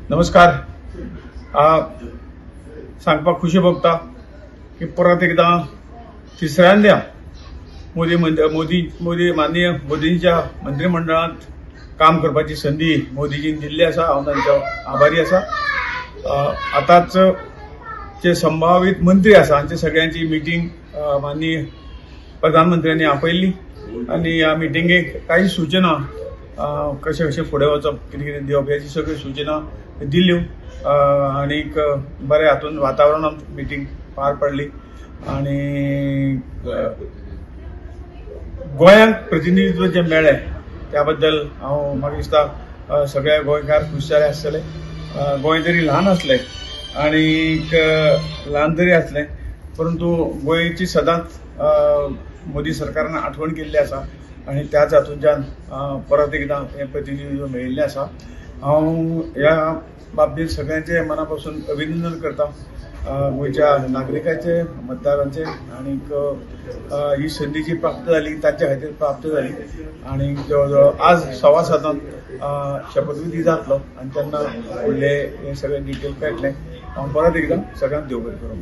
नमस्कार. सांगपाक खुशी भोगता की परत एकदा तिसऱ्यांदा माननीय मोदींच्या मंत्रिमंडळात काम करपाची संधी मोदीजीन दिल्ली आसा. हांव तांचो आभारी आसा. आताच जे संभावित मंत्री आसा हांचे सगळ्यांची मिटींग माननीय प्रधानमंत्र्यांनी आपयल्ली आनी ह्या मिटींगेक काही सूचना कशें कशें फुडें वचप कितें कितें दिवप ह्याची सगळी सूचना दिल्ल्यो आनीक बरें हातूंत वातावरणांत मिटींग पार पडली आनी गोंयांक प्रतिनिधित्व जे मेळ्ळें त्या बद्दल हांव म्हाका दिसता सगळे गोंयकार खूश जाले आसतले. गोंय तरी ल्हान आसलें आनीक ल्हान तरी आसलें परंतु गोंयची सदांच मोदी सरकारान आठवण केल्ली आसा आनी त्याच हातूंतल्यान परत एकदा हें प्रतिनिधित्व मेळिल्लें आसा. हांव ह्या बाबतींत सगळ्यांचे मनापासून अभिनंदन करता, गोंयच्या नागरिकांचे, मतदारांचे आनीक ही संधी जी प्राप्त जाली तांच्या खातीर प्राप्त जाली आनी जवळ जवळ आज 7:15 शपथविधी जातलो आनी तेन्ना फुडले हे सगळे डिटेल पेटले. हांव परत एकदा सगळ्यांक देव बरें करूं.